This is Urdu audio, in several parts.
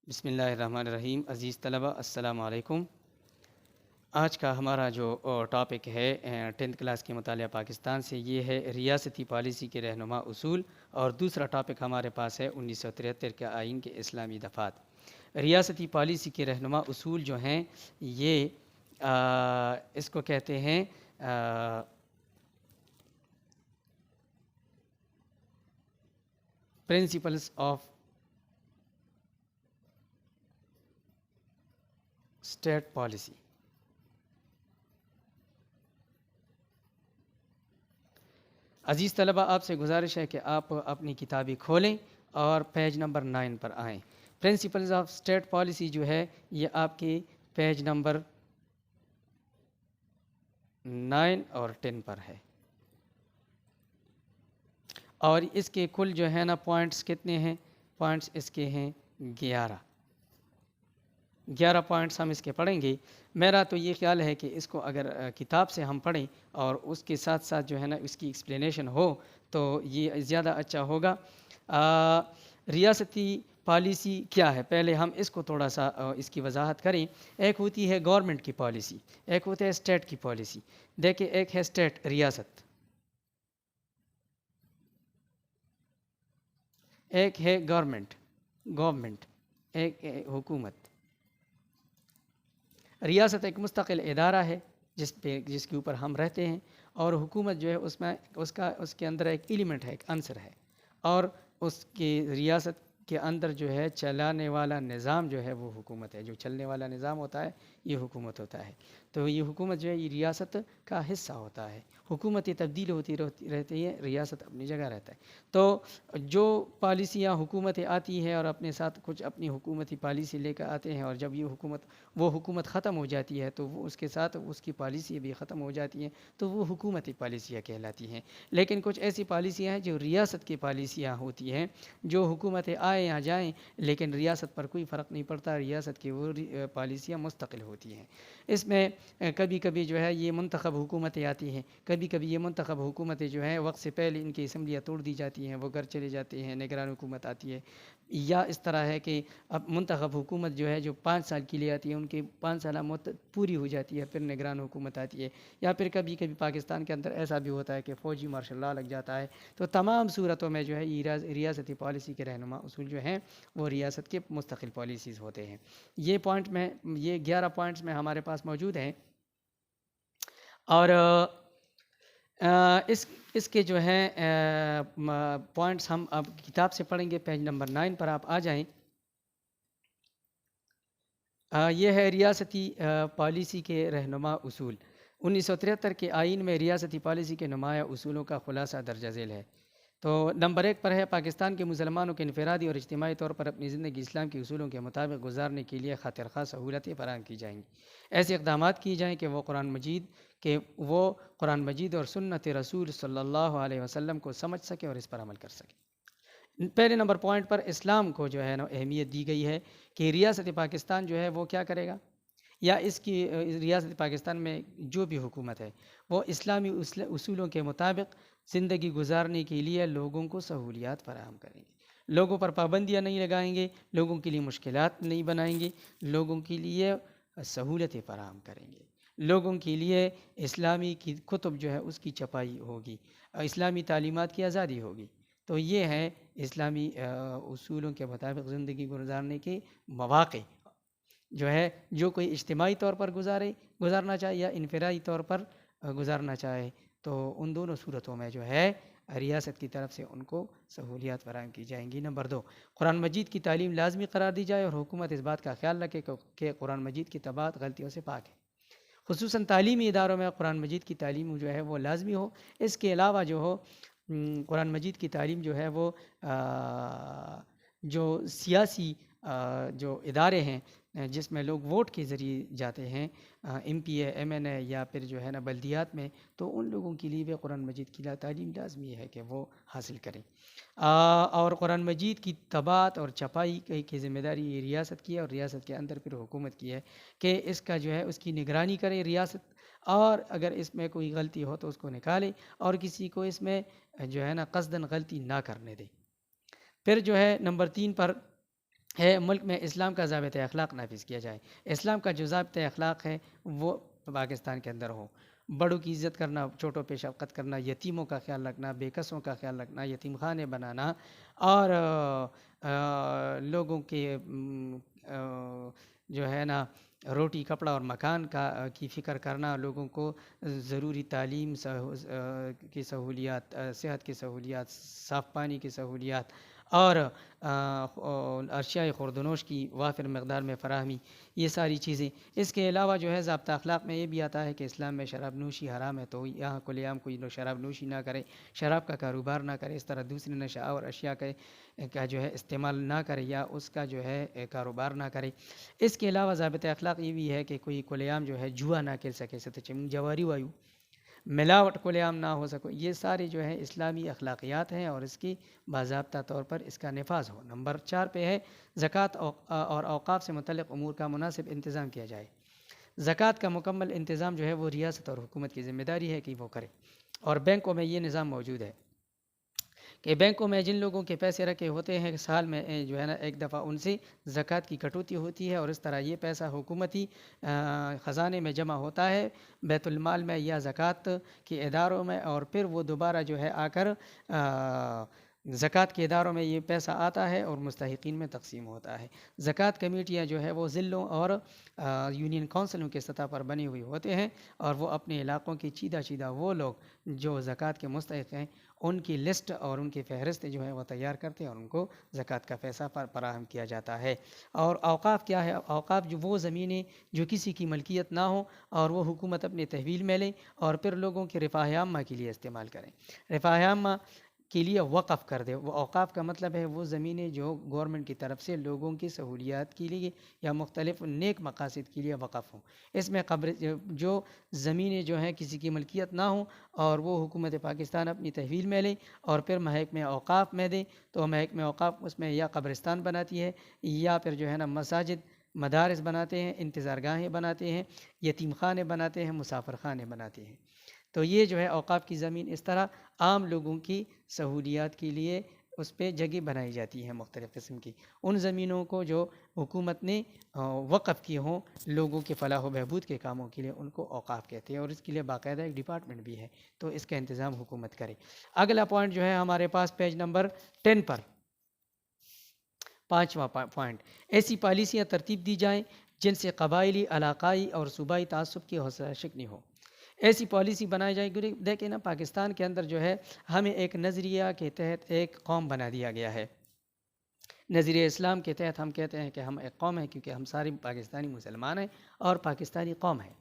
بسم اللہ الرحمن الرحیم۔ عزیز طلبہ السلام علیکم۔ آج کا ہمارا جو ٹاپک ہے 10th کلاس کے مطالعہ پاکستان سے، یہ ہے ریاستی پالیسی کے رہنما اصول، اور دوسرا ٹاپک ہمارے پاس ہے 1973 کے آئین کے اسلامی دفعات۔ ریاستی پالیسی کے رہنما اصول جو ہیں یہ اس کو کہتے ہیں پرنسپلس آف اسٹیٹ پالیسی۔ عزیز طلبہ، آپ سے گزارش ہے کہ آپ اپنی کتابیں کھولیں اور پیج نمبر 9 پر آئیں۔ پرنسپلز آف اسٹیٹ پالیسی جو ہے یہ آپ کے پیج نمبر 9 اور 10 پر ہے، اور اس کے کل جو ہے نا پوائنٹس کتنے ہیں؟ پوائنٹس اس کے ہیں 11 پوائنٹس ہم اس کے پڑھیں گے۔ میرا تو یہ خیال ہے کہ اس کو اگر کتاب سے ہم پڑھیں اور اس کے ساتھ ساتھ جو ہے نا اس کی ایکسپلینیشن ہو تو یہ زیادہ اچھا ہوگا۔ ریاستی پالیسی کیا ہے؟ پہلے ہم اس کو تھوڑا سا اس کی وضاحت کریں۔ ایک ہوتی ہے گورنمنٹ کی پالیسی، ایک ہوتا ہے اسٹیٹ کی پالیسی۔ دیکھیں، ایک ہے اسٹیٹ، ریاست، ایک ہے گورنمنٹ، ایک ہے حکومت۔ ریاست ایک مستقل ادارہ ہے جس کے اوپر ہم رہتے ہیں، اور حکومت جو ہے اس کے اندر ایک ایلیمنٹ ہے، ایک عنصر ہے، اور اس کی ریاست کے اندر جو ہے چلانے والا نظام جو ہے وہ حکومت ہے۔ جو چلنے والا نظام ہوتا ہے یہ حکومت ہوتا ہے۔ تو یہ حکومت جو ہے یہ ریاست کا حصہ ہوتا ہے۔ حکومتیں تبدیل ہوتی رہتی ہیں، ریاست اپنی جگہ رہتا ہے۔ تو جو پالیسیاں حکومتیں آتی ہیں اور اپنے ساتھ کچھ اپنی حکومتی پالیسی لے کر آتے ہیں، اور جب وہ حکومت ختم ہو جاتی ہے تو وہ اس کے ساتھ اس کی پالیسی بھی ختم ہو جاتی ہیں، تو وہ حکومتی پالیسیاں کہلاتی ہیں۔ لیکن کچھ ایسی پالیسیاں ہیں جو ریاست کی پالیسیاں ہوتی ہیں، جو حکومتیں آئیں یا جائیں لیکن ریاست پر کوئی فرق نہیں پڑتا، ریاست کی وہ پالیسیاں مستقل ہوتی ہیں۔ اس میں کبھی کبھی جو ہے یہ منتخب حکومتیں آتی ہیں، کبھی کبھی یہ منتخب حکومتیں جو ہیں وقت سے پہلے ان کی اسمبلیاں توڑ دی جاتی ہیں، وہ گھر چلے جاتے ہیں، نگران حکومت آتی ہے۔ یا اس طرح ہے کہ اب منتخب حکومت جو ہے جو 5 سال کے لیے آتی ہے، ان کی 5 سالہ مدت پوری ہو جاتی ہے، پھر نگران حکومت آتی ہے۔ یا پھر کبھی کبھی پاکستان کے اندر ایسا بھی ہوتا ہے کہ فوجی مارشل لا لگ جاتا ہے۔ تو تمام صورتوں میں جو ہے یہ ریاستی پالیسی کے رہنما اصول جو ہیں وہ ریاست کے مستقل پالیسیز ہوتے ہیں۔ یہ 11 پوائنٹس میں ہمارے پاس موجود ہیں، اور اس کے جو ہیں پوائنٹس ہم اب کتاب سے پڑھیں گے۔ پیج نمبر 9 پر آپ آ جائیں۔ یہ ہے ریاستی پالیسی کے رہنما اصول۔ 1973 کے آئین میں ریاستی پالیسی کے نمایاں اصولوں کا خلاصہ درج ذیل ہے۔ تو نمبر 1 پر ہے، پاکستان کے مسلمانوں کے انفرادی اور اجتماعی طور پر اپنی زندگی اسلام کے اصولوں کے مطابق گزارنے کے لیے خاطر خواہ سہولتیں فراہم کی جائیں گی۔ ایسے اقدامات کیے جائیں کہ وہ قرآن مجید اور سنت رسول صلی اللہ علیہ وسلم کو سمجھ سکے اور اس پر عمل کر سکے۔ پہلے نمبر پوائنٹ پر اسلام کو جو ہے نا اہمیت دی گئی ہے کہ ریاست پاکستان جو ہے وہ کیا کرے گا، یا اس کی ریاست پاکستان میں جو بھی حکومت ہے وہ اسلامی اصولوں کے مطابق زندگی گزارنے کے لیے لوگوں کو سہولیات فراہم کریں گے، لوگوں پر پابندیاں نہیں لگائیں گے، لوگوں کے لیے مشکلات نہیں بنائیں گے، لوگوں کے لیے سہولتیں فراہم کریں گے، لوگوں کے لیے اسلامی کی کتب جو ہے اس کی چھپائی ہوگی، اسلامی تعلیمات کی آزادی ہوگی۔ تو یہ ہے اسلامی اصولوں کے مطابق زندگی گزارنے کے مواقع، جو ہے جو کوئی اجتماعی طور پر گزارنا چاہے یا انفرادی طور پر گزارنا چاہے، تو ان دونوں صورتوں میں جو ہے ریاست کی طرف سے ان کو سہولیات فراہم کی جائیں گی۔ نمبر 2، قرآن مجید کی تعلیم لازمی قرار دی جائے اور حکومت اس بات کا خیال رکھے کہ قرآن مجید کی طباعت غلطیوں سے پاک ہے۔ خصوصاً تعلیمی اداروں میں قرآن مجید کی تعلیم جو ہے وہ لازمی ہو۔ اس کے علاوہ جو ہو قرآن مجید کی تعلیم جو ہے وہ جو سیاسی جو ادارے ہیں جس میں لوگ ووٹ کے ذریعے جاتے ہیں، MP ہے، MN ہے، یا پھر جو ہے نا بلدیات میں، تو ان لوگوں کے لیے بھی قرآن مجید کی تعلیم لازمی ہے کہ وہ حاصل کریں۔ اور قرآن مجید کی طباعت اور چھپائی کی ذمہ داری یہ ریاست کی ہے، اور ریاست کے اندر پھر حکومت کی ہے کہ اس کا جو ہے اس کی نگرانی کرے ریاست، اور اگر اس میں کوئی غلطی ہو تو اس کو نکالے، اور کسی کو اس میں جو ہے نا قصداً غلطی نہ کرنے دے۔ پھر جو ہے نمبر 3 پر ہے ملک میں اسلام کا ضابطۂ اخلاق نافذ کیا جائے. اسلام کا جو ضابطۂ اخلاق ہے وہ پاکستان کے اندر ہو. بڑوں کی عزت کرنا، چھوٹوں پہ شفقت کرنا، یتیموں کا خیال رکھنا، بے کسوں کا خیال رکھنا، یتیم خانے بنانا، اور لوگوں کے جو ہے نا روٹی کپڑا اور مکان کی فکر کرنا، لوگوں کو ضروری تعلیم کی سہولیات، صحت کی سہولیات، صاف پانی کی سہولیات، اور اشیاء خوردنوش کی وافر مقدار میں فراہمی، یہ ساری چیزیں. اس کے علاوہ جو ہے ضابطہ اخلاق میں یہ بھی آتا ہے کہ اسلام میں شراب نوشی حرام ہے، تو یہاں کھلے عام کوئی شراب نوشی نہ کرے، شراب کا کاروبار نہ کرے، اس طرح دوسری نشہ اور اشیاء کا جو ہے استعمال نہ کرے یا اس کا جو ہے کاروبار نہ کرے. اس کے علاوہ ضابطہ اخلاق یہ بھی ہے کہ کوئی کھلے عام جو ہے جوا نہ کھیل سکے، ستچم جواری وایو ملاوٹ کھلے عام نہ ہو سکے. یہ سارے جو ہے اسلامی اخلاقیات ہیں اور اس کی باضابطہ طور پر اس کا نفاذ ہو. نمبر 4 پہ ہے زکوٰۃ اور اوقاف سے متعلق امور کا مناسب انتظام کیا جائے. زکوٰۃ کا مکمل انتظام جو ہے وہ ریاست اور حکومت کی ذمہ داری ہے کہ وہ کرے، اور بینکوں میں یہ نظام موجود ہے کہ بینکوں میں جن لوگوں کے پیسے رکھے ہوتے ہیں سال میں جو ہے نا ایک دفعہ ان سے زکوٰۃ کی کٹوتی ہوتی ہے، اور اس طرح یہ پیسہ حکومتی خزانے میں جمع ہوتا ہے بیت المال میں یا زکوٰۃ کے اداروں میں، اور پھر وہ دوبارہ جو ہے آ کر زکوٰۃ کے اداروں میں یہ پیسہ آتا ہے اور مستحقین میں تقسیم ہوتا ہے. زکوٰۃ کمیٹیاں جو ہے وہ ضلعوں اور یونین کونسلوں کے سطح پر بنی ہوئی ہوتے ہیں، اور وہ اپنے علاقوں کی چیدہ وہ لوگ جو زکوٰۃ کے مستحق ہیں ان کی لسٹ اور ان کی فہرست جو ہے وہ تیار کرتے ہیں اور ان کو زکوٰۃ کا پیسہ فراہم کیا جاتا ہے. اور اوقاف کیا ہے؟ اوقاف جو وہ زمینیں جو کسی کی ملکیت نہ ہوں اور وہ حکومت اپنے تحویل میں لیں اور پھر لوگوں کے رفاہ عامہ کے لیے استعمال کریں، رفاہ عامہ کے لیے وقف کر دے. وہ اوقاف کا مطلب ہے وہ زمینیں جو گورنمنٹ کی طرف سے لوگوں کی سہولیات کے لیے یا مختلف نیک مقاصد کے لیے وقف ہوں. اس میں جو زمینیں جو ہیں کسی کی ملکیت نہ ہوں اور وہ حکومت پاکستان اپنی تحویل میں لے اور پھر محکمہ اوقاف میں دے، تو محکمہ اوقاف اس میں یا قبرستان بناتی ہے یا پھر جو ہے نا مساجد مدارس بناتے ہیں، انتظار گاہیں بناتے ہیں، یتیم خانے بناتے ہیں، مسافر خانے بناتے ہیں. تو یہ جو ہے اوقاف کی زمین اس طرح عام لوگوں کی سہولیات کے لیے اس پہ جگہ بنائی جاتی ہیں مختلف قسم کی. ان زمینوں کو جو حکومت نے وقف کی ہوں لوگوں کے فلاح و بہبود کے کاموں کے لیے، ان کو اوقاف کہتے ہیں، اور اس کے لیے باقاعدہ ایک ڈپارٹمنٹ بھی ہے، تو اس کا انتظام حکومت کرے. اگلا پوائنٹ جو ہے ہمارے پاس پیج نمبر 10 پر 5واں پوائنٹ، ایسی پالیسیاں ترتیب دی جائیں جن سے قبائلی، علاقائی اور صوبائی تعصب کی حوصلہ شکنی ہو. ایسی پالیسی بنائی جائے. دیکھیں نا پاکستان کے اندر جو ہے ہمیں ایک نظریہ کے تحت ایک قوم بنا دیا گیا ہے. نظریہ اسلام کے تحت ہم کہتے ہیں کہ ہم ایک قوم ہیں کیونکہ ہم سارے پاکستانی مسلمان ہیں اور پاکستانی قوم ہیں.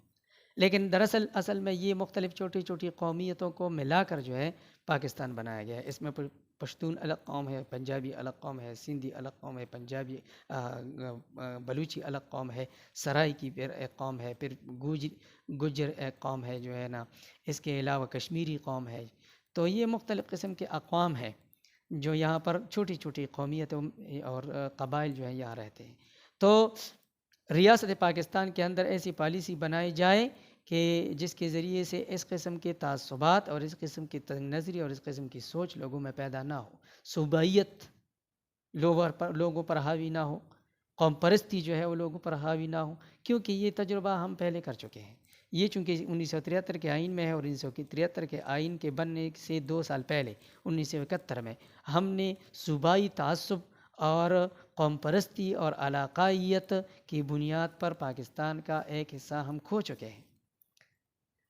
لیکن دراصل اصل میں یہ مختلف چھوٹی چھوٹی قومیتوں کو ملا کر جو ہے پاکستان بنایا گیا ہے. اس میں پشتون الگ قوم ہے، پنجابی الگ قوم ہے، سندھی الگ قوم ہے، پنجابی بلوچی الگ قوم ہے، سرائی کی پھر ایک قوم ہے، پھر گجر ایک قوم ہے جو ہے نا، اس کے علاوہ کشمیری قوم ہے. تو یہ مختلف قسم کے اقوام ہیں جو یہاں پر چھوٹی چھوٹی قومیتوں اور قبائل جو ہیں یہاں رہتے ہیں. تو ریاست پاکستان کے اندر ایسی پالیسی بنائی جائے کہ جس کے ذریعے سے اس قسم کے تعصبات اور اس قسم کی تنگ نظری اور اس قسم کی سوچ لوگوں میں پیدا نہ ہو، صوبائیت لوگوں پر حاوی نہ ہو، قوم پرستی جو ہے وہ لوگوں پر حاوی نہ ہو. کیونکہ یہ تجربہ ہم پہلے کر چکے ہیں. یہ چونکہ 1973 کے آئین میں ہے اور 1973 کے آئین کے بننے سے 2 سال پہلے 1971 میں ہم نے صوبائی تعصب اور قوم پرستی اور علاقائیت کی بنیاد پر پاکستان کا ایک حصہ ہم کھو چکے ہیں.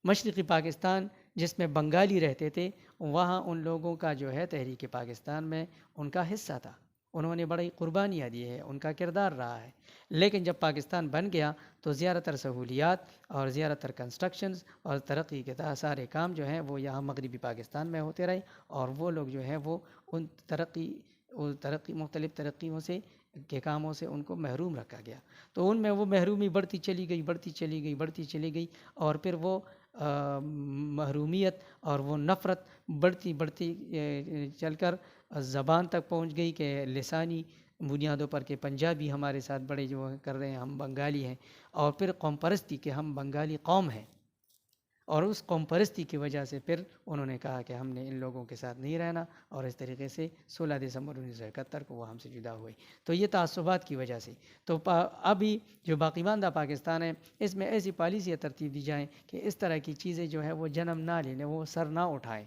مشرقی پاکستان جس میں بنگالی رہتے تھے، وہاں ان لوگوں کا جو ہے تحریک پاکستان میں ان کا حصہ تھا، انہوں نے بڑی قربانیاں دی ہے، ان کا کردار رہا ہے. لیکن جب پاکستان بن گیا تو زیادہ تر سہولیات اور زیادہ تر کنسٹرکشنز اور ترقی کے سارے کام جو ہیں وہ یہاں مغربی پاکستان میں ہوتے رہے، اور وہ لوگ جو ہیں وہ ان مختلف ترقیوں سے کے کاموں سے ان کو محروم رکھا گیا. تو ان میں وہ محرومی بڑھتی چلی گئی، اور پھر وہ محرومیت اور وہ نفرت بڑھتی چل کر زبان تک پہنچ گئی کہ لسانی بنیادوں پر کہ پنجابی ہمارے ساتھ بڑے جو کر رہے ہیں، ہم بنگالی ہیں، اور پھر قوم پرستی کہ ہم بنگالی قوم ہیں. اور اس قوم پرستی کی وجہ سے پھر انہوں نے کہا کہ ہم نے ان لوگوں کے ساتھ نہیں رہنا، اور اس طریقے سے 16 دسمبر 1971 کو وہ ہم سے جدا ہوئے. تو یہ تعصبات کی وجہ سے. تو ابھی جو باقی ماندہ پاکستان ہے، اس میں ایسی پالیسیاں ترتیب دی جائیں کہ اس طرح کی چیزیں جو ہے وہ جنم نہ لینے، وہ سر نہ اٹھائیں،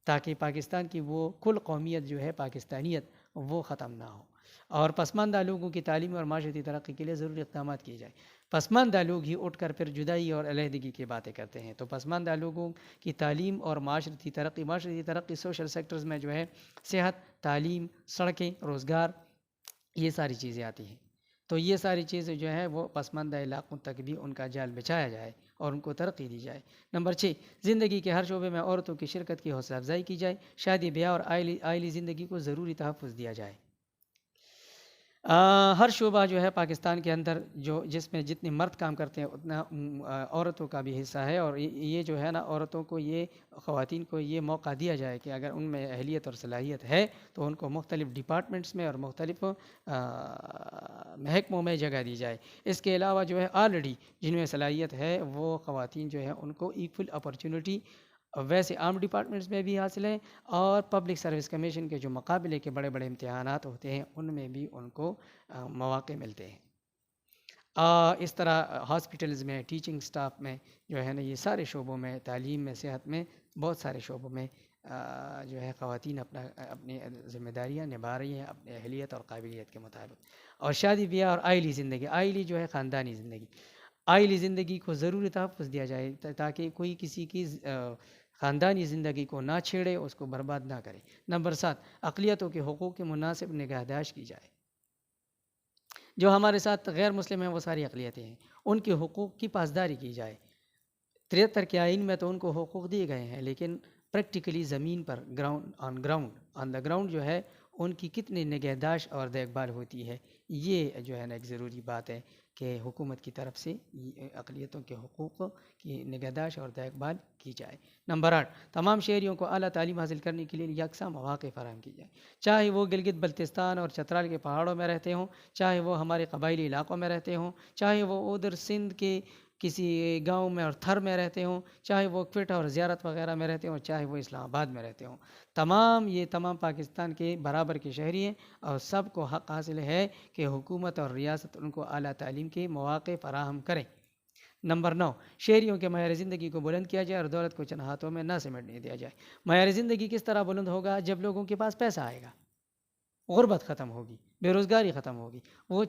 تاکہ پاکستان کی وہ کل قومیت جو ہے پاکستانیت وہ ختم نہ ہو. اور پسماندہ لوگوں کی تعلیمی اور معاشرتی ترقی کے لیے ضروری اقدامات کیے جائیں. پسماندہ لوگ ہی اٹھ کر پھر جدائی اور علیحدگی کی باتیں کرتے ہیں. تو پسماندہ لوگوں کی تعلیم اور معاشرتی ترقی سوشل سیکٹرز میں جو ہے صحت، تعلیم، سڑکیں، روزگار، یہ ساری چیزیں آتی ہیں. تو یہ ساری چیزیں جو ہے وہ پسماندہ علاقوں تک بھی ان کا جال بچھایا جائے اور ان کو ترقی دی جائے. نمبر 6، زندگی کے ہر شعبے میں عورتوں کی شرکت کی حوصلہ افزائی کی جائے. شادی بیاہ اور عائلی زندگی کو ضروری تحفظ دیا جائے. ہر شعبہ جو ہے پاکستان کے اندر جس میں جتنے مرد کام کرتے ہیں اتنا عورتوں کا بھی حصہ ہے. اور یہ جو ہے نا، عورتوں کو خواتین کو یہ موقع دیا جائے کہ اگر ان میں اہلیت اور صلاحیت ہے تو ان کو مختلف ڈپارٹمنٹس میں اور مختلف محکموں میں جگہ دی جائے. اس کے علاوہ جو ہے آلریڈی جن میں صلاحیت ہے وہ خواتین جو ہیں ان کو ایکول اپرچونٹی ویسے عام ڈپارٹمنٹس میں بھی حاصل ہیں، اور پبلک سروس کمیشن کے جو مقابلے کے بڑے بڑے امتحانات ہوتے ہیں ان میں بھی ان کو مواقع ملتے ہیں. اس طرح ہاسپٹلز میں، ٹیچنگ سٹاف میں جو ہے نا، یہ سارے شعبوں میں، تعلیم میں، صحت میں، بہت سارے شعبوں میں جو ہے خواتین اپنی ذمہ داریاں نبھا رہی ہیں اپنی اہلیت اور قابلیت کے مطابق. اور شادی بیاہ اور عائلی زندگی، عائلی جو ہے خاندانی زندگی، عائلی زندگی کو ضروری تحفظ دیا جائے تاکہ کوئی کسی کی خاندانی زندگی کو نہ چھیڑے، اس کو برباد نہ کرے. نمبر 7، اقلیتوں کے حقوق کی مناسب نگہداشت کی جائے. جو ہمارے ساتھ غیر مسلم ہیں وہ ساری اقلیتیں ہیں، ان کے حقوق کی پاسداری کی جائے. 73 کے آئین میں تو ان کو حقوق دیے گئے ہیں، لیکن پریکٹیکلی زمین پر آن دا گراؤنڈ جو ہے ان کی کتنی نگہداشت اور دیکھ بھال ہوتی ہے، یہ جو ہے نا ایک ضروری بات ہے کہ حکومت کی طرف سے اقلیتوں کے حقوق کی نگہداشت اور دیکھ بھال کی جائے. نمبر 8، تمام شہریوں کو اعلیٰ تعلیم حاصل کرنے کے لیے یکساں مواقع فراہم کی جائے. چاہے وہ گلگت بلتستان اور چترال کے پہاڑوں میں رہتے ہوں، چاہے وہ ہمارے قبائلی علاقوں میں رہتے ہوں، چاہے وہ ادھر سندھ کے کسی گاؤں میں اور تھر میں رہتے ہوں، چاہے وہ کوئٹہ اور زیارت وغیرہ میں رہتے ہوں، چاہے وہ اسلام آباد میں رہتے ہوں. تمام پاکستان کے برابر کے شہری ہیں، اور سب کو حق حاصل ہے کہ حکومت اور ریاست ان کو اعلیٰ تعلیم کے مواقع فراہم کریں. نمبر 9، شہریوں کے معیار زندگی کو بلند کیا جائے اور دولت کو چند ہاتھوں میں نہ سمیٹنے دیا جائے. معیار زندگی کس طرح بلند ہوگا؟ جب لوگوں کے پاس پیسہ آئے گا، غربت ختم ہوگی، بے روزگاری ختم ہوگی. وہ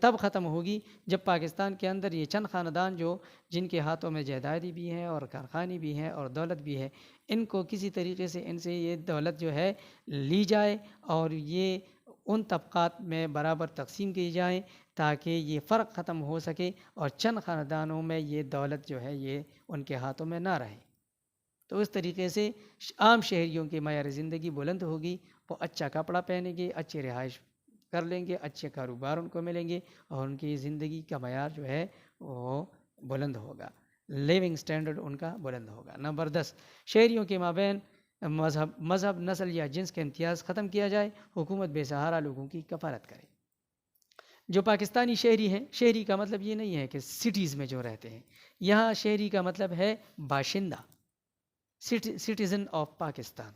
تب ختم ہوگی جب پاکستان کے اندر یہ چند خاندان جن کے ہاتھوں میں جائیدادیں بھی ہیں اور کارخانے بھی ہیں اور دولت بھی ہے، ان کو کسی طریقے سے ان سے یہ دولت جو ہے لی جائے اور یہ ان طبقات میں برابر تقسیم کی جائیں تاکہ یہ فرق ختم ہو سکے اور چند خاندانوں میں یہ دولت جو ہے یہ ان کے ہاتھوں میں نہ رہے. تو اس طریقے سے عام شہریوں کی معیار زندگی بلند ہوگی، وہ اچھا کپڑا پہنیں گے، اچھی رہائش کر لیں گے، اچھے کاروبار ان کو ملیں گے اور ان کی زندگی کا معیار جو ہے وہ بلند ہوگا، لیونگ سٹینڈرڈ ان کا بلند ہوگا. نمبر 10، شہریوں کے مابین مذہب، نسل یا جنس کے امتیاز ختم کیا جائے. حکومت بے سہارا لوگوں کی کفالت کرے. جو پاکستانی شہری ہیں، شہری کا مطلب یہ نہیں ہے کہ سٹیز میں جو رہتے ہیں، یہاں شہری کا مطلب ہے باشندہ، سٹیزن آف پاکستان.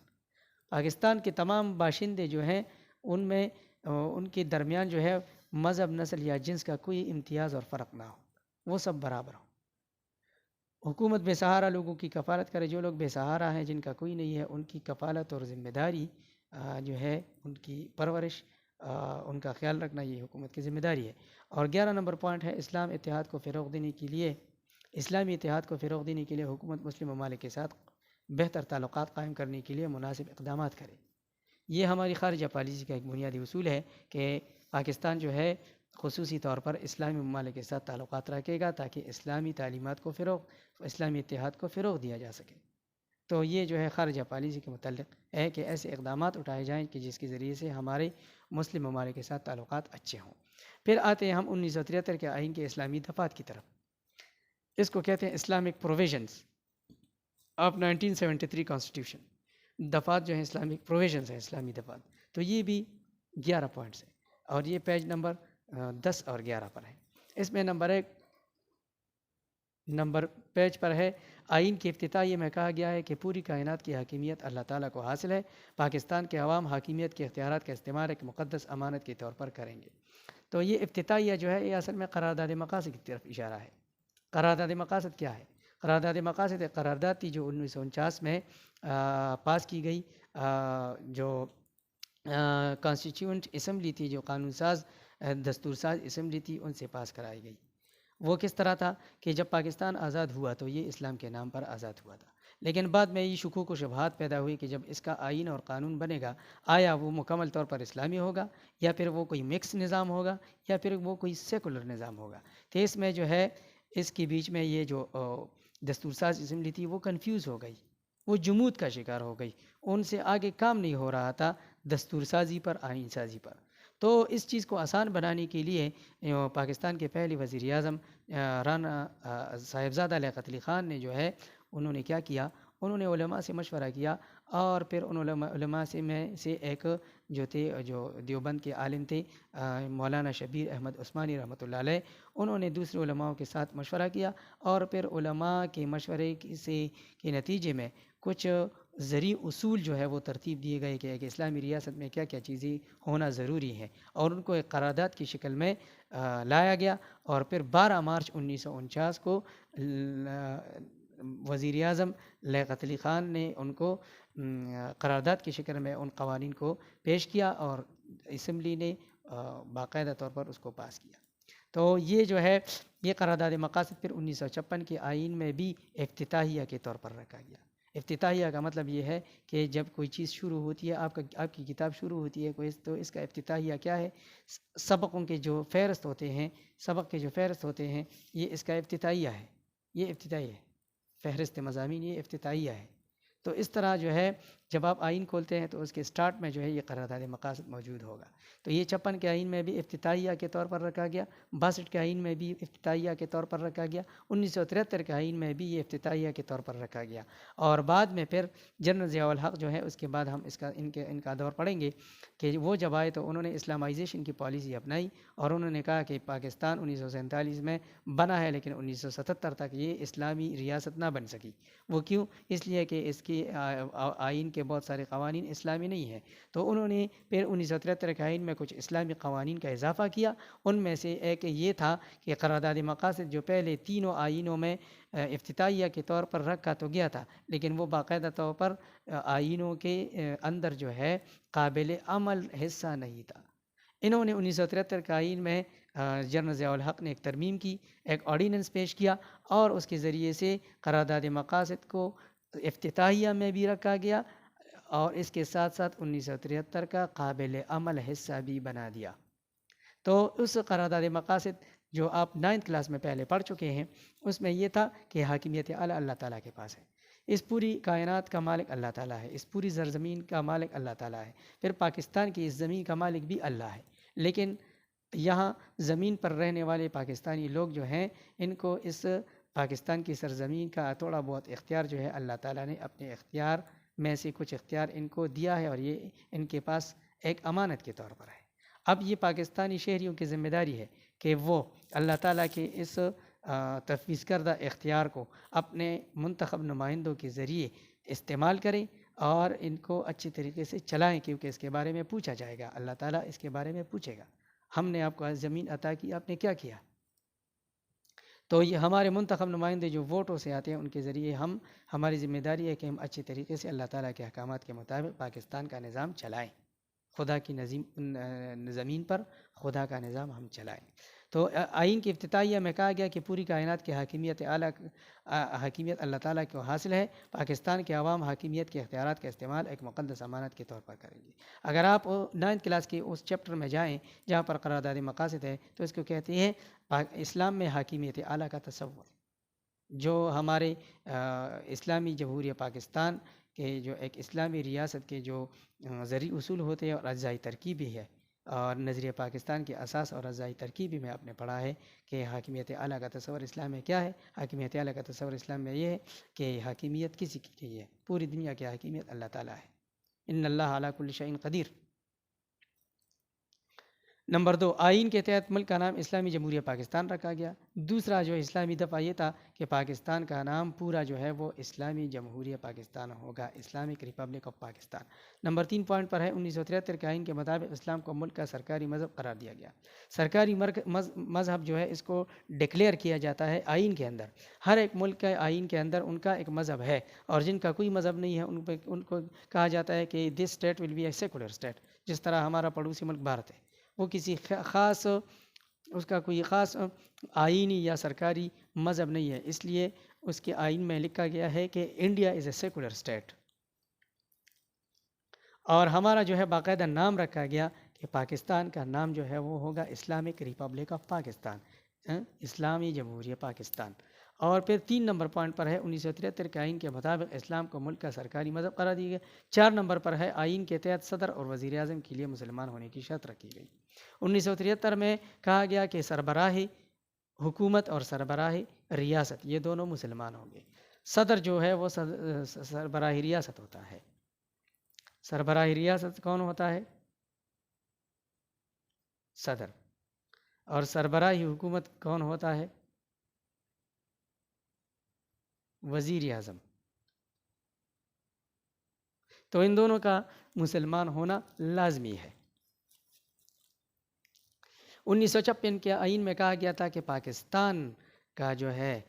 پاکستان کے تمام باشندے جو ہیں ان میں ان کے درمیان جو ہے مذہب، نسل یا جنس کا کوئی امتیاز اور فرق نہ ہو، وہ سب برابر ہوں. حکومت بے سہارا لوگوں کی کفالت کرے. جو لوگ بے سہارا ہیں، جن کا کوئی نہیں ہے، ان کی کفالت اور ذمہ داری جو ہے ان کی پرورش، ان کا خیال رکھنا، یہ حکومت کی ذمہ داری ہے. اور 11 نمبر پوائنٹ ہے، اسلامی اتحاد کو فروغ دینے کے لیے حکومت مسلم ممالک کے ساتھ بہتر تعلقات قائم کرنے کے لیے مناسب اقدامات کرے. یہ ہماری خارجہ پالیسی کا ایک بنیادی اصول ہے کہ پاکستان جو ہے خصوصی طور پر اسلامی ممالک کے ساتھ تعلقات رکھے گا تاکہ اسلامی تعلیمات کو اسلامی اتحاد کو فروغ دیا جا سکے. تو یہ جو ہے خارجہ پالیسی کے متعلق ہے کہ ایسے اقدامات اٹھائے جائیں کہ جس کے ذریعے سے ہمارے مسلم ممالک کے ساتھ تعلقات اچھے ہوں. پھر آتے ہیں ہم 1973 کے آئین کے اسلامی دفعات کی طرف. اس کو کہتے ہیں اسلامک پروویژنز آف 1973 کانسٹیٹیوشن. دفعات جو ہیں اسلامک پروویژنز ہیں، اسلامی دفعات. تو یہ بھی 11 پوائنٹس ہیں اور یہ پیج نمبر 10 اور 11 پر ہے. اس میں نمبر 1، نمبر پیج پر ہے، آئین کی افتتاحیہ میں کہا گیا ہے کہ پوری کائنات کی حاکمیت اللہ تعالیٰ کو حاصل ہے، پاکستان کے عوام حاکمیت کے اختیارات کا استعمال ایک مقدس امانت کے طور پر کریں گے۔ تو یہ افتتاحیہ جو ہے یہ اصل میں قرارداد مقاصد کی طرف اشارہ ہے۔ قرارداد مقاصد کیا ہے؟ قرارداد مقاصد ایک قرارداد تھی جو 1949 میں پاس کی گئی، جو کانسٹیٹیوئنٹ اسمبلی تھی، جو قانون ساز دستور ساز اسمبلی تھی، ان سے پاس کرائی گئی۔ وہ کس طرح تھا کہ جب پاکستان آزاد ہوا تو یہ اسلام کے نام پر آزاد ہوا تھا، لیکن بعد میں یہ شکوک و شبہات پیدا ہوئی کہ جب اس کا آئین اور قانون بنے گا، آیا وہ مکمل طور پر اسلامی ہوگا یا پھر وہ کوئی مکس نظام ہوگا یا پھر وہ کوئی سیکولر نظام ہوگا۔ تو اس میں جو ہے اس کے بیچ میں یہ جو دستور ساز اسمبلی تھی وہ کنفیوز ہو گئی، وہ جمود کا شکار ہو گئی، ان سے آگے کام نہیں ہو رہا تھا دستور سازی پر، آئین سازی پر۔ تو اس چیز کو آسان بنانے کے لیے پاکستان کے پہلے وزیر اعظم رانا صاحبزادہ لیاقت علی خان نے جو ہے انہوں نے کیا کیا، انہوں نے علماء سے مشورہ کیا، اور پھر ان علماء سے ایک جو تھے، جو دیوبند کے عالم تھے مولانا شبیر احمد عثمانی رحمۃ اللہ علیہ، انہوں نے دوسرے علماء کے ساتھ مشورہ کیا، اور پھر علماء کے مشورے کے نتیجے میں کچھ زرعی اصول جو ہے وہ ترتیب دیے گئے کہ ایک اسلامی ریاست میں کیا کیا چیزیں ہونا ضروری ہے، اور ان کو ایک قرارداد کی شکل میں لایا گیا، اور پھر 12 مارچ 1949 کو وزیر اعظم لیاقت علی خان نے ان کو قرارداد کی شکل میں ان قوانین کو پیش کیا، اور اسمبلی نے باقاعدہ طور پر اس کو پاس کیا۔ تو یہ جو ہے یہ قرارداد مقاصد پھر 1956 کے آئین میں بھی افتتاحیہ کے طور پر رکھا گیا۔ افتتاحیہ کا مطلب یہ ہے کہ جب کوئی چیز شروع ہوتی ہے، آپ کی کتاب شروع ہوتی ہے کوئی، تو اس کا افتتاحیہ کیا ہے؟ سبقوں کے جو فہرست ہوتے ہیں، سبق کے جو فہرست ہوتے ہیں، یہ اس کا افتتاحیہ ہے، یہ افتتاحیہ ہے، فہرست مضامین یہ افتتاحیہ ہے۔ تو اس طرح جو ہے جب آپ آئین کھولتے ہیں تو اس کے سٹارٹ میں جو ہے یہ قرارداد مقاصد موجود ہوگا۔ تو یہ 56 کے آئین میں بھی افتتاحیہ کے طور پر رکھا گیا، 62 کے آئین میں بھی افتتاحیہ کے طور پر رکھا گیا، 1973 کے آئین میں بھی یہ افتتاحیہ کے طور پر رکھا گیا، اور بعد میں پھر جنرل ضیاء الحق جو ہے، اس کے بعد ہم ان کا دور پڑھیں گے کہ وہ جب آئے تو انہوں نے اسلامائزیشن کی پالیسی اپنائی، اور انہوں نے کہا کہ پاکستان 1947 میں بنا ہے لیکن 1977 تک یہ اسلامی ریاست نہ بن سکی۔ وہ کیوں؟ اس لیے کہ اس کی آئین کے بہت سارے قوانین اسلامی نہیں ہیں۔ تو انہوں نے پھر 1973 کے آئین میں کچھ اسلامی قوانین کا اضافہ کیا، ان میں سے ایک یہ تھا کہ قرارداد مقاصد جو پہلے تینوں آئینوں میں افتتاحیہ کے طور پر رکھا تو گیا تھا، لیکن وہ باقاعدہ طور پر آئینوں کے اندر جو ہے قابل عمل حصہ نہیں تھا۔ انہوں نے 1973 کے آئین میں جنرل ضیاء الحق نے ایک ترمیم کی، ایک آرڈیننس پیش کیا، اور اس کے ذریعے سے قرارداد مقاصد کو افتتاحیہ میں بھی رکھا گیا، اور اس کے ساتھ ساتھ 1973 کا قابل عمل حصہ بھی بنا دیا۔ تو اس قرارداد مقاصد جو آپ 9th کلاس میں پہلے پڑھ چکے ہیں، اس میں یہ تھا کہ حاکمیت اعلیٰ اللہ تعالیٰ کے پاس ہے، اس پوری کائنات کا مالک اللہ تعالیٰ ہے، اس پوری زرزمین کا مالک اللہ تعالیٰ ہے، پھر پاکستان کی اس زمین کا مالک بھی اللہ ہے، لیکن یہاں زمین پر رہنے والے پاکستانی لوگ جو ہیں، ان کو اس پاکستان کی سرزمین کا تھوڑا بہت اختیار جو ہے اللہ تعالیٰ نے اپنے اختیار میں سے کچھ اختیار ان کو دیا ہے، اور یہ ان کے پاس ایک امانت کے طور پر ہے۔ اب یہ پاکستانی شہریوں کی ذمہ داری ہے کہ وہ اللہ تعالیٰ کے اس تفویض کردہ اختیار کو اپنے منتخب نمائندوں کے ذریعے استعمال کریں، اور ان کو اچھی طریقے سے چلائیں، کیونکہ اس کے بارے میں پوچھا جائے گا، اللہ تعالیٰ اس کے بارے میں پوچھے گا، ہم نے آپ کو زمین عطا کی، آپ نے کیا کیا؟ تو یہ ہمارے منتخب نمائندے جو ووٹوں سے آتے ہیں، ان کے ذریعے ہماری ذمہ داری ہے کہ ہم اچھی طریقے سے اللہ تعالیٰ کے احکامات کے مطابق پاکستان کا نظام چلائیں، خدا کی زمین پر خدا کا نظام ہم چلائیں۔ تو آئین کی افتتاحیہ میں کہا گیا کہ پوری کائنات کی حاکمیت اللہ تعالیٰ کو حاصل ہے، پاکستان کے عوام حاکمیت کے اختیارات کا استعمال ایک مقدس امانت کے طور پر کریں گے۔ اگر آپ 9th کلاس کے اس چیپٹر میں جائیں جہاں پر قرارداد مقاصد ہے، تو اس کو کہتے ہیں اسلام میں حاکمیت اعلیٰ کا تصور، جو ہمارے اسلامی جمہوریہ پاکستان کے جو ایک اسلامی ریاست کے جو زرعی اصول ہوتے ہیں اور اجزائی ترکیبی ہے، اور نظریہ پاکستان کے اساس اور اجزائی ترکیبی میں آپ نے پڑھا ہے کہ حاکمیت اعلیٰ کا تصور اسلام میں کیا ہے۔ حاکمیت اعلیٰ کا تصور اسلام میں یہ ہے کہ حاکمیت کسی کی نہیں ہے، پوری دنیا کی حاکمیت اللہ تعالیٰ ہے، ان اللہ علی کل شیء قدیر۔ نمبر 2، آئین کے تحت ملک کا نام اسلامی جمہوریہ پاکستان رکھا گیا۔ دوسرا جو اسلامی دفعہ یہ تھا کہ پاکستان کا نام پورا جو ہے وہ اسلامی جمہوریہ پاکستان ہوگا، Islamic republic of Pakistan. Number 3 point پر ہے 1973 کے آئین کے مطابق اسلام کو ملک کا سرکاری مذہب قرار دیا گیا۔ سرکاری مذہب جو ہے اس کو ڈکلیئر کیا جاتا ہے آئین کے اندر۔ ہر ایک ملک کے آئین کے اندر ان کا ایک مذہب ہے، اور جن کا کوئی مذہب نہیں ہے ان کو کہا جاتا ہے کہ this state will be a secular state. جس طرح ہمارا پڑوسی ملک بھارت ہے، وہ کسی خاص اس کا کوئی خاص آئینی یا سرکاری مذہب نہیں ہے، اس لیے اس کے آئین میں لکھا گیا ہے کہ India is a secular state. اور ہمارا جو ہے باقاعدہ نام رکھا گیا کہ پاکستان کا نام جو ہے وہ ہوگا اسلامک ریپبلک آف پاکستان، اسلامی جمہوریہ پاکستان۔ اور پھر 3 نمبر پوائنٹ پر ہے 1973 کے آئین کے مطابق اسلام کو ملک کا سرکاری مذہب قرار دیا گیا۔ 4 نمبر پر ہے آئین کے تحت صدر اور وزیر اعظم کے لیے مسلمان ہونے کی شرط رکھی گئی۔ 1973 میں کہا گیا کہ سربراہی حکومت اور سربراہی ریاست یہ دونوں مسلمان ہوں گے۔ صدر جو ہے وہ سربراہی ریاست ہوتا ہے۔ سربراہی ریاست کون ہوتا ہے؟ صدر۔ اور سربراہی حکومت کون ہوتا ہے؟ وزیر اعظم۔ تو ان دونوں کا مسلمان ہونا لازمی ہے۔ 1956 کے آئین میں کہا گیا تھا کہ پاکستان کا جو ہے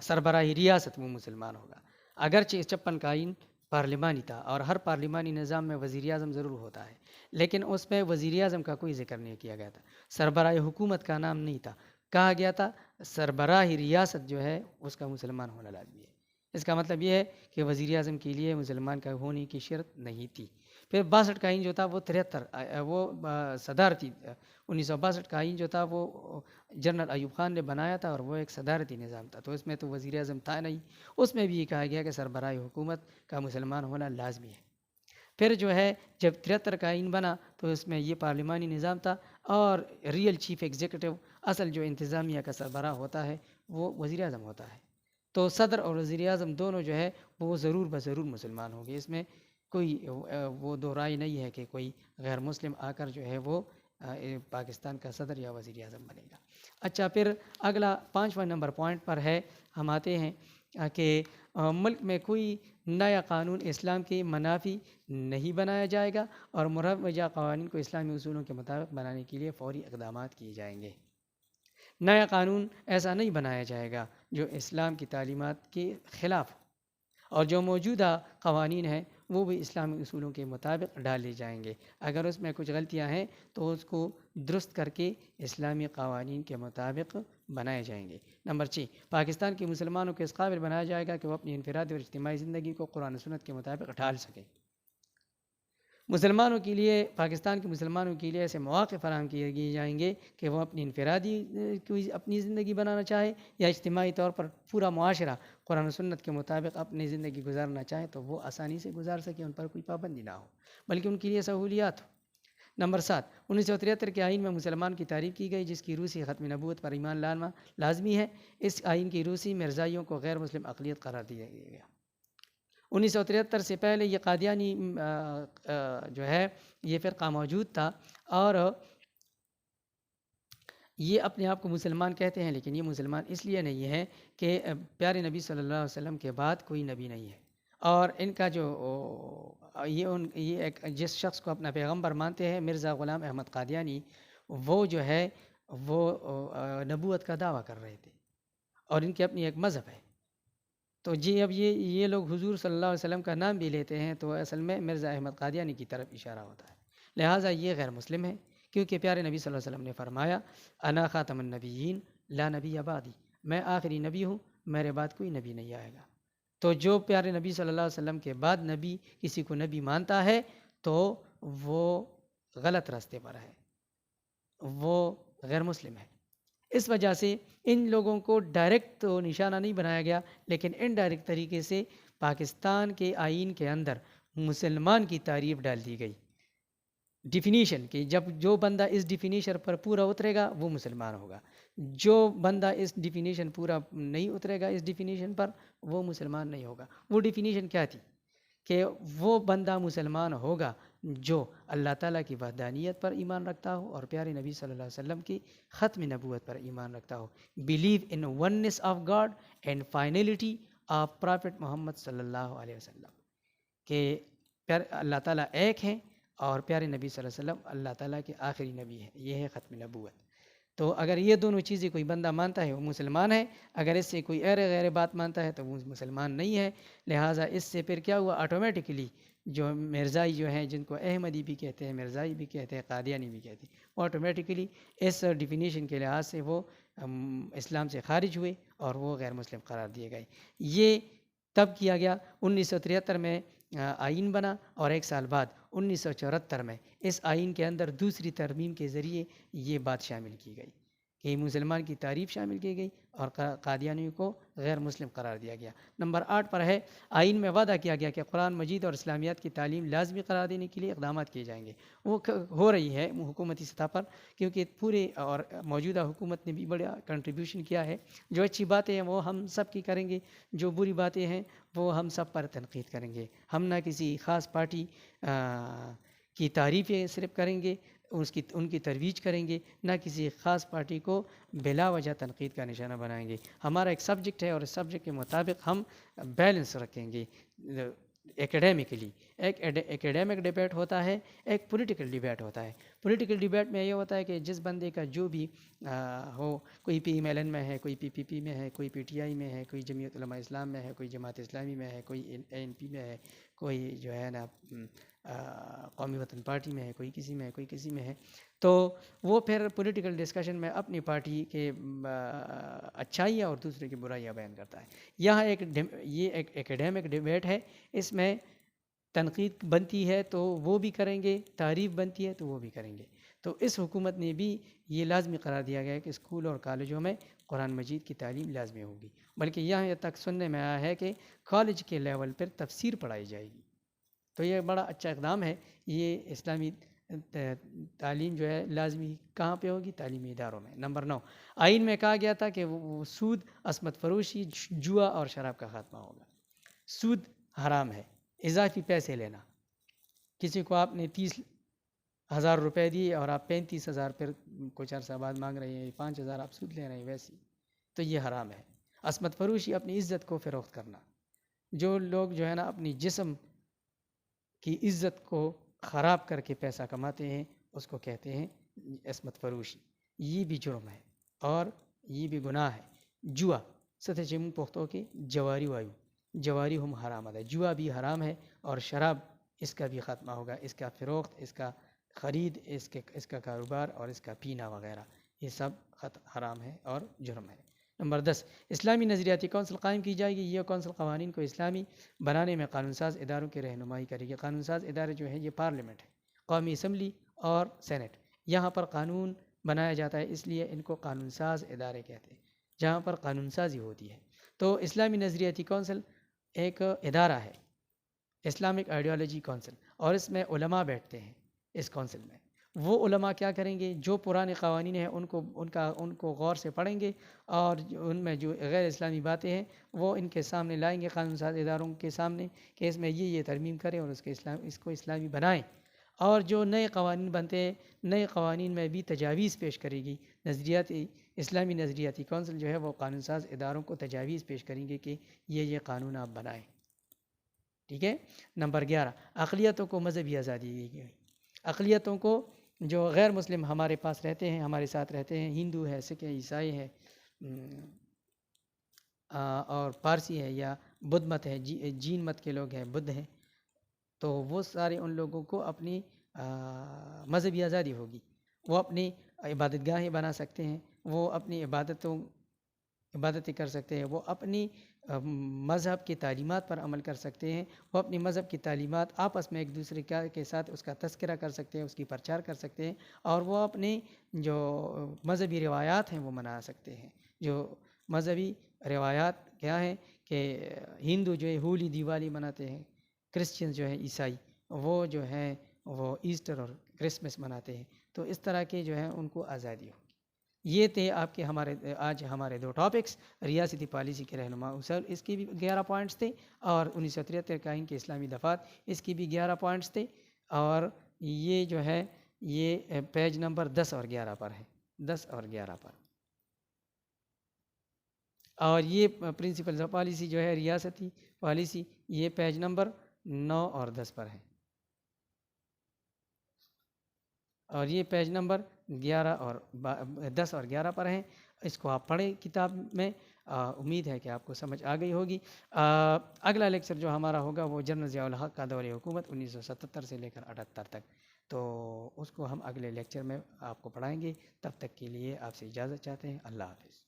سربراہی ریاست وہ مسلمان ہوگا، اگرچہ 56 کا آئین پارلیمانی تھا اور ہر پارلیمانی نظام میں وزیر اعظم ضرور ہوتا ہے، لیکن اس میں وزیر اعظم کا کوئی ذکر نہیں کیا گیا تھا، سربراہی حکومت کا نام نہیں تھا، کہا گیا تھا سربراہی ریاست جو ہے اس کا مسلمان ہونا لازمی ہے۔ اس کا مطلب یہ ہے کہ وزیر اعظم کے لیے مسلمان کا ہونے کی شرط نہیں تھی۔ پھر 62 کا آئین جو تھا وہ 73 وہ صدارتی 1962 کا آئین جو تھا وہ جنرل ایوب خان نے بنایا تھا اور وہ ایک صدارتی نظام تھا، تو اس میں تو وزیر اعظم تھا نہیں، اس میں بھی یہ کہا گیا کہ سربراہی حکومت کا مسلمان ہونا لازمی ہے۔ پھر جو ہے جب 73 کا آئین بنا تو اس میں یہ پارلیمانی نظام تھا اور ریئل چیف ایگزیکٹو، اصل جو انتظامیہ کا سربراہ ہوتا ہے وہ وزیر اعظم ہوتا ہے۔ تو صدر اور وزیر اعظم دونوں جو ہے وہ ضرور بضرور مسلمان ہوں گے، اس میں کوئی وہ دو رائے نہیں ہے کہ کوئی غیر مسلم آ کر جو ہے وہ پاکستان کا صدر یا وزیر اعظم بنے گا۔ اچھا، پھر اگلا 5واں نمبر پوائنٹ پر ہے، ہم آتے ہیں کہ ملک میں کوئی نیا قانون اسلام کے منافی نہیں بنایا جائے گا اور مروجہ قوانین کو اسلامی اصولوں کے مطابق بنانے کے لیے فوری اقدامات کیے جائیں گے۔ نیا قانون ایسا نہیں بنایا جائے گا جو اسلام کی تعلیمات کے خلاف ہو، اور جو موجودہ قوانین ہیں وہ بھی اسلامی اصولوں کے مطابق ڈالے جائیں گے۔ اگر اس میں کچھ غلطیاں ہیں تو اس کو درست کر کے اسلامی قوانین کے مطابق بنائے جائیں گے۔ نمبر 6، پاکستان کے مسلمانوں کو اس قابل بنایا جائے گا کہ وہ اپنی انفرادی اور اجتماعی زندگی کو قرآن و سنت کے مطابق ڈھال سکیں۔ مسلمانوں کے لیے، پاکستان کے مسلمانوں کے لیے ایسے مواقع فراہم کیے جائیں گے کہ وہ اپنی انفرادی کوئی اپنی زندگی بنانا چاہے یا اجتماعی طور پر پورا معاشرہ قرآن و سنت کے مطابق اپنی زندگی گزارنا چاہے تو وہ آسانی سے گزار سکے، ان پر کوئی پابندی نہ ہو بلکہ ان کے لیے سہولیات ہو۔ نمبر 7، 1973 کے آئین میں مسلمان کی تعریف کی گئی جس کی روسی ختم نبوت پر ایمان لانا لازمی ہے۔ اس آئین کی روسی مرزائیوں کو غیر مسلم اقلیت قرار دیا گیا۔ 1973 سے پہلے یہ قادیانی جو ہے یہ فرقہ موجود تھا اور یہ اپنے آپ کو مسلمان کہتے ہیں، لیکن یہ مسلمان اس لیے نہیں ہے کہ پیارے نبی صلی اللہ علیہ وسلم کے بعد کوئی نبی نہیں ہے، اور ان کا جو یہ ایک جس شخص کو اپنا پیغمبر مانتے ہیں مرزا غلام احمد قادیانی، وہ جو ہے وہ نبوت کا دعویٰ کر رہے تھے اور ان کی اپنی ایک مذہب ہے۔ تو جی اب یہ لوگ حضور صلی اللہ علیہ وسلم کا نام بھی لیتے ہیں تو اصل میں مرزا احمد قادیانی کی طرف اشارہ ہوتا ہے، لہٰذا یہ غیر مسلم ہے، کیونکہ پیارے نبی صلی اللہ علیہ وسلم نے فرمایا انا خاتم النبیین لا نبی بعدی، میں آخری نبی ہوں، میرے بعد کوئی نبی نہیں آئے گا۔ تو جو پیارے نبی صلی اللہ علیہ وسلم کے بعد نبی کسی کو نبی مانتا ہے تو وہ غلط راستے پر ہے، وہ غیر مسلم ہے۔ اس وجہ سے ان لوگوں کو ڈائریکٹ تو نشانہ نہیں بنایا گیا، لیکن انڈائریکٹ طریقے سے پاکستان کے آئین کے اندر مسلمان کی تعریف ڈال دی گئی، ڈیفینیشن کہ جب جو بندہ اس ڈیفینیشن پر پورا اترے گا وہ مسلمان ہوگا، جو بندہ اس ڈیفینیشن پورا نہیں اترے گا اس ڈیفینیشن پر وہ مسلمان نہیں ہوگا۔ وہ ڈیفینیشن کیا تھی کہ وہ بندہ مسلمان ہوگا جو اللہ تعالیٰ کی وحدانیت پر ایمان رکھتا ہو اور پیارے نبی صلی اللہ علیہ وسلم کی ختم نبوت پر ایمان رکھتا ہو. Believe in oneness of God and finality of prophet Muhammad صلی اللہ علیہ وسلم، کہ اللہ تعالیٰ ایک ہیں اور پیارے نبی صلی اللہ علیہ وسلم اللہ تعالیٰ کے آخری نبی ہیں. یہ ہے ختم نبوت. تو اگر یہ دونوں چیزیں کوئی بندہ مانتا ہے وہ مسلمان ہے، اگر اس سے کوئی غیر بات مانتا ہے تو وہ مسلمان نہیں ہے. لہٰذا اس سے پھر کیا ہوا، آٹومیٹکلی جو مرزائی جو ہیں، جن کو احمدی بھی کہتے ہیں، مرزائی بھی کہتے ہیں، قادیانی بھی کہتے ہیں، وہ آٹومیٹکلی اس ڈیفینیشن کے لحاظ سے وہ اسلام سے خارج ہوئے اور وہ غیر مسلم قرار دیے گئے. یہ تب کیا گیا 1973 میں آئین بنا، اور ایک سال بعد 1974 میں اس آئین کے اندر دوسری ترمیم کے ذریعے یہ بات شامل کی گئی کہ مسلمان کی تعریف شامل کی گئی اور قادیانیوں کو غیر مسلم قرار دیا گیا. نمبر 8 پر ہے، آئین میں وعدہ کیا گیا کہ قرآن مجید اور اسلامیات کی تعلیم لازمی قرار دینے کے لیے اقدامات کیے جائیں گے. وہ ہو رہی ہے حکومتی سطح پر، کیونکہ پورے اور موجودہ حکومت نے بھی بڑا کنٹریبیوشن کیا ہے. جو اچھی باتیں ہیں وہ ہم سب کی کریں گے، جو بری باتیں ہیں وہ ہم سب پر تنقید کریں گے. ہم نہ کسی خاص پارٹی کی تعریفیں صرف کریں گے، ان کی ترویج کریں گے، نہ کسی خاص پارٹی کو بلا وجہ تنقید کا نشانہ بنائیں گے. ہمارا ایک سبجیکٹ ہے اور اس سبجیکٹ کے مطابق ہم بیلنس رکھیں گے. ایکیڈیمکلی ایک ایکیڈیمک ڈیبیٹ ہوتا ہے، ایک پولیٹیکل ڈیبیٹ ہوتا ہے. پولیٹیکل ڈیبیٹ میں یہ ہوتا ہے کہ جس بندے کا جو بھی ہو، کوئی پی ایم ایل این میں ہے، کوئی پی پی پی میں ہے، کوئی پی ٹی آئی میں ہے، کوئی جمعیت علماء اسلام میں ہے، کوئی جماعت اسلامی میں ہے، کوئی اے این پی میں ہے، کوئی جو ہے نا قومی وطن پارٹی میں ہے، کوئی کسی میں ہے، کوئی کسی میں ہے، تو وہ پھر پولیٹیکل ڈسکشن میں اپنی پارٹی کے اچھائیاں اور دوسرے کی برائیاں بیان کرتا ہے. یہاں یہ ایک ایکیڈیمک ڈیبیٹ ہے، اس میں تنقید بنتی ہے تو وہ بھی کریں گے، تعریف بنتی ہے تو وہ بھی کریں گے. تو اس حکومت نے بھی یہ لازمی قرار دیا گیا ہے کہ اسکول اور کالجوں میں قرآن مجید کی تعلیم لازمی ہوگی. بلکہ یہاں تک سننے میں آیا ہے کہ کالج کے لیول پر تفسیر پڑھائی جائے گی. تو یہ بڑا اچھا اقدام ہے. یہ اسلامی تعلیم جو ہے لازمی کہاں پہ ہوگی؟ تعلیمی اداروں میں. نمبر 9، آئین میں کہا گیا تھا کہ وہ سود، عصمت فروشی، جوا اور شراب کا خاتمہ ہوگا. سود حرام ہے، اضافی پیسے لینا. کسی کو آپ نے 30,000 روپے دیے اور آپ 35,000 پھر کچھ عرصہ بعد مانگ رہے ہیں، 5,000 آپ سود لے رہے ہیں ویسی، تو یہ حرام ہے. عصمت فروشی، اپنی عزت کو فروخت کرنا. جو لوگ جو ہے نا اپنی جسم کی عزت کو خراب کر کے پیسہ کماتے ہیں اس کو کہتے ہیں عصمت فروشی. یہ بھی جرم ہے اور یہ بھی گناہ ہے. جوا، ستھ چمو پختوں کے جواری وایو، جواری ہم حرام ہے. جوا بھی حرام ہے اور شراب اس کا بھی خاتمہ ہوگا. اس کا فروخت، اس کا خرید، اس کا کاروبار اور اس کا پینا وغیرہ یہ سب حرام ہے اور جرم ہے. نمبر 10، اسلامی نظریاتی کونسل قائم کی جائے گی. یہ کونسل قوانین کو اسلامی بنانے میں قانون ساز اداروں کی رہنمائی کرے گی. قانون ساز ادارے جو ہیں یہ پارلیمنٹ ہے، قومی اسمبلی اور سینٹ. یہاں پر قانون بنایا جاتا ہے، اس لیے ان کو قانون ساز ادارے کہتے ہیں، جہاں پر قانون سازی ہوتی ہے. تو اسلامی نظریاتی کونسل ایک ادارہ ہے، اسلامک آئیڈیالوجی کونسل، اور اس میں علماء بیٹھتے ہیں. اس کونسل میں وہ علماء کیا کریں گے؟ جو پرانے قوانین ہیں ان کو غور سے پڑھیں گے اور ان میں جو غیر اسلامی باتیں ہیں وہ ان کے سامنے لائیں گے، قانون ساز اداروں کے سامنے، کہ اس میں یہ ترمیم کریں اور اس کو اسلامی بنائیں. اور جو نئے قوانین بنتے ہیں، نئے قوانین میں بھی تجاویز پیش کرے گی. اسلامی نظریاتی کونسل جو ہے وہ قانون ساز اداروں کو تجاویز پیش کریں گے کہ یہ قانون آپ بنائیں. ٹھیک ہے. نمبر 11، اقلیتوں کو مذہبی آزادی دی گئی. اقلیتوں کو، جو غیر مسلم ہمارے پاس رہتے ہیں، ہمارے ساتھ رہتے ہیں، ہندو ہے، سکھ ہے، عیسائی ہے اور پارسی ہے یا بدھ مت ہے، جین مت کے لوگ ہیں، بدھ ہیں، تو وہ سارے ان لوگوں کو اپنی مذہبی آزادی ہوگی. وہ اپنی عبادت گاہیں بنا سکتے ہیں، وہ اپنی عبادتیں کر سکتے ہیں، وہ اپنی مذہب کی تعلیمات پر عمل کر سکتے ہیں، وہ اپنی مذہب کی تعلیمات آپس میں ایک دوسرے کے ساتھ اس کا تذکرہ کر سکتے ہیں، اس کی پرچار کر سکتے ہیں، اور وہ اپنی جو مذہبی روایات ہیں وہ منا سکتے ہیں. جو مذہبی روایات کیا ہیں کہ ہندو جو ہے ہولی دیوالی مناتے ہیں، کرسچن جو ہے عیسائی وہ جو ہیں وہ ایسٹر اور کرسمس مناتے ہیں. تو اس طرح کے جو ہیں ان کو آزادی ہوگی. یہ تھے آپ کے آج ہمارے 2 ٹاپکس، ریاستی پالیسی کے رہنما اصول، اس کی بھی 11 پوائنٹس تھے، اور 1973 کے آئین کے اسلامی دفعات، اس کی بھی 11 پوائنٹس تھے. اور یہ جو ہے یہ پیج نمبر 10 اور 11 پر ہے، 10 اور 11 پر. اور یہ پرنسپلز آف پالیسی جو ہے ریاستی پالیسی، یہ پیج نمبر 9 اور 10 پر ہے. اور یہ پیج نمبر 11 اور 10 اور 11 پر ہیں. اس کو آپ پڑھیں کتاب میں. امید ہے کہ آپ کو سمجھ آ گئی ہوگی. اگلا لیکچر جو ہمارا ہوگا وہ جنرل ضیاء الحق کا دور حکومت 1977 سے لے کر 78 تک. تو اس کو ہم اگلے لیکچر میں آپ کو پڑھائیں گے. تب تک کے لیے آپ سے اجازت چاہتے ہیں. اللہ حافظ.